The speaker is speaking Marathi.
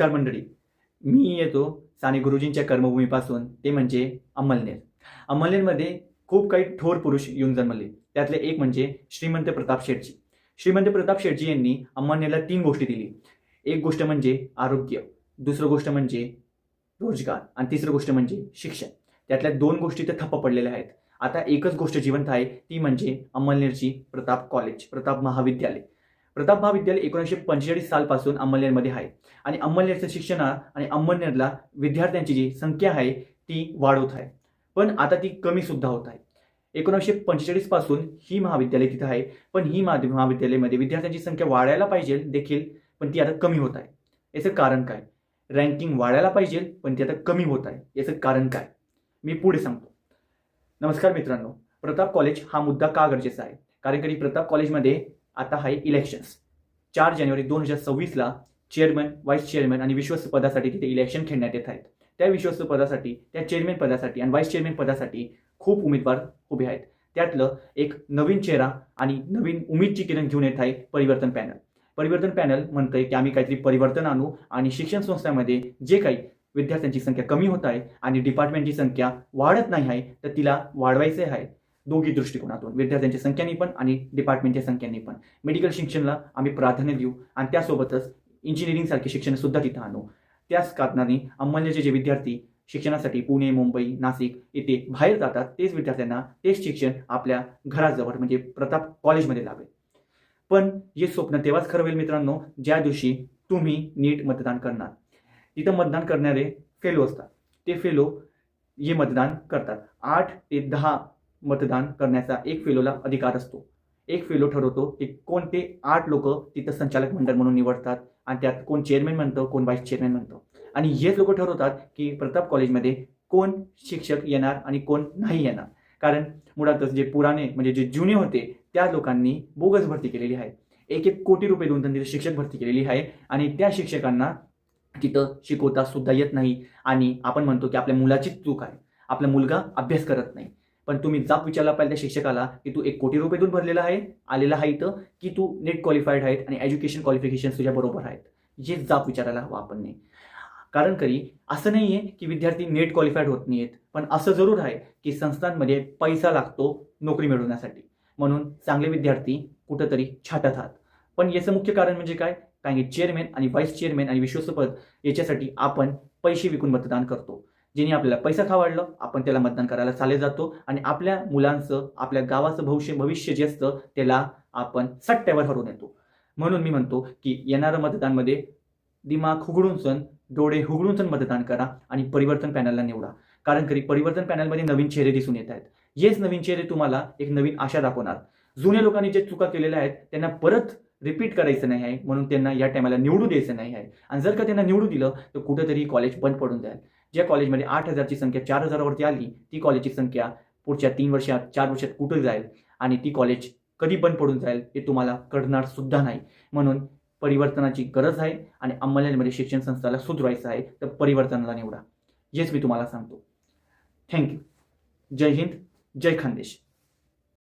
नमस्कार मंडळी, मी येतो साने गुरुजींच्या कर्मभूमीपासून, ते म्हणजे अंमळनेर. अंमळनेरमध्ये खूप काही थोर पुरुष येऊन जन्मले. त्यातले एक म्हणजे श्रीमंत प्रताप शेटजी. श्रीमंत प्रताप शेटजी यांनी अंमळनेरला 3 गोष्टी दिली. एक गोष्ट म्हणजे आरोग्य, दुसरं गोष्ट म्हणजे रोजगार आणि तिसरं गोष्ट म्हणजे शिक्षण. त्यातल्या 2 गोष्टी तर ठप्प पडलेल्या आहेत. आता एकच गोष्ट जिवंत आहे, ती म्हणजे अंमळनेरची प्रताप कॉलेज, प्रताप महाविद्यालय. प्रताप महाविद्यालय 1945 सालपासून अंमळनेरमध्ये आहे आणि अंमळनेरचं शिक्षण आणि अंमळनेरला विद्यार्थ्यांची जी संख्या आहे ती वाढवत आहे, पण आता ती कमी सुद्धा होत आहे. 1945 पासून ही महाविद्यालय तिथं आहे, पण ही महाविद्यालयामध्ये विद्यार्थ्यांची संख्या वाढायला पाहिजे देखील, पण ती आता कमी होत आहे. याचं कारण काय? रँकिंग वाढायला पाहिजे, पण ती आता कमी होत आहे. याचं कारण काय? मी पुढे सांगतो. नमस्कार मित्रांनो, प्रताप कॉलेज हा मुद्दा का गरजेचा आहे? कारण की प्रताप कॉलेजमध्ये आता आहे इलेक्शन्स. 4 जानेवारी 2026ला चेअरमन, व्हाईस चेअरमन आणि विश्वस्त पदासाठी तिथे इलेक्शन खेळण्यात येत आहेत. त्या विश्वस्त पदासाठी, त्या चेअरमन पदासाठी आणि व्हाईस चेअरमन पदासाठी खूप उमेदवार उभे आहेत. त्यातलं एक नवीन चेहरा आणि नवीन उमेदची किरण घेऊन येत आहे परिवर्तन पॅनल. परिवर्तन पॅनल म्हणतंय की आम्ही काहीतरी परिवर्तन आणू आणि शिक्षण संस्थांमध्ये जे काही विद्यार्थ्यांची संख्या कमी होत आहे आणि डिपार्टमेंटची संख्या वाढत नाही आहे, तर तिला वाढवायचे आहे. दोघी दृष्टिकोनातून, विद्यार्थ्यांच्या संख्येने पण आणि डिपार्टमेंटच्या संख्येने पण. मेडिकल शिक्षणाला आम्ही प्राधान्य देऊ आणि त्यासोबतच इंजिनिअरिंग सारखे शिक्षण सुद्धा तिथं आणू. त्याच कारणाने अंमळनेरचे जे विद्यार्थी शिक्षणासाठी पुणे, मुंबई, नाशिक येथे बाहेर जातात, तेच विद्यार्थ्यांना तेच शिक्षण आपल्या घराजवळ म्हणजे प्रताप कॉलेजमध्ये लावेल. पण हे स्वप्न तेव्हाच खरं होईल मित्रांनो, ज्या दिवशी तुम्ही नीट मतदान करणार. तिथं मतदान करणारे फेलो असतात. ते फेलो हे मतदान करतात. 8 ते 10 मतदान करण्याचा एक फेलोला अधिकार असतो. एक फेलो ठरवतो की कोणते 8 लोक तिथं संचालक मंडळ म्हणून निवडतात आणि त्यात कोण चेअरमॅन म्हणतं, कोण व्हाईस चेअरमॅन म्हणतं. आणि हेच लोक ठरवतात की प्रताप कॉलेजमध्ये कोण शिक्षक येणार आणि कोण नाही येणार. कारण मुळातच जे पुराणे म्हणजे जे जुने होते त्या लोकांनी बोगस भरती केलेली आहे. 1-1 कोटी रुपये देऊन त्यांनी शिक्षक भरती केलेली आहे आणि त्या शिक्षकांना तिथं शिकवता सुद्धा येत नाही. आणि आपण म्हणतो की आपल्या मुलाचीच चूक आहे, आपला मुलगा अभ्यास करत नाही. पण तुम्ही जाब विचारला पाहिजे त्या शिक्षकाला की तू 1 कोटी रुपये देऊन भरलेला आहे, आलेला आहे इथं, की तू नेट क्वालिफाईड आहेत आणि एज्युकेशन क्वालिफिकेशन तुझ्या बरोबर आहेत. हे जाब विचारायला हवं आपण नाही. कारण करी असं नाही आहे की विद्यार्थी नेट क्वालिफाईड होत नाहीत, पण असं जरूर आहे की संस्थांमध्ये पैसा लागतो नोकरी मिळवण्यासाठी, म्हणून चांगले विद्यार्थी कुठंतरी छाटत आहात. पण याचं मुख्य कारण म्हणजे काय? कारण की चेअरमॅन आणि व्हाईस चेअरमॅन आणि विश्वस्त पद याच्यासाठी आपण पैसे विकून मतदान करतो. ज्याने आपल्याला पैसा खावाडलं, आपण त्याला मतदान करायला चालले जातो आणि आपल्या मुलांचं, आपल्या गावाचं भविष्य जे असतं त्याला आपण सट्ट्यावर हरवून येतो. म्हणून मी म्हणतो की येणारं मतदानमध्ये दिमाग उघडून, डोळे उघडून मतदान करा आणि परिवर्तन पॅनलला निवडा. कारण की परिवर्तन पॅनलमध्ये नवीन चेहरे दिसून येत आहेत. हेच नवीन चेहरे तुम्हाला एक नवीन आशा दाखवणार. जुन्या लोकांनी जे चुका केलेल्या आहेत त्यांना परत रिपीट करायचं नाही आहे, म्हणून त्यांना या टायमाला निवडू द्यायचं नाही आहे. आणि जर का त्यांना निवडू दिलं तर कुठेतरी कॉलेज बंद पडून जाईल. ज्या कॉलेजमध्ये 8,000ची संख्या 4,000वरती आली, ती कॉलेजची संख्या पुढच्या 3 वर्षात, 4 वर्षात कुठं जाईल आणि ती कॉलेज कधी बंद पडून जाईल हे तुम्हाला कळणार सुद्धा नाही. म्हणून परिवर्तनाची गरज आहे आणि अंमळनेरमध्ये शिक्षण संस्थाला सुधारायचं आहे, तर परिवर्तनाला निवडा. हेच मी तुम्हाला सांगतो. थँक्यू. जय हिंद, जय खानदेश.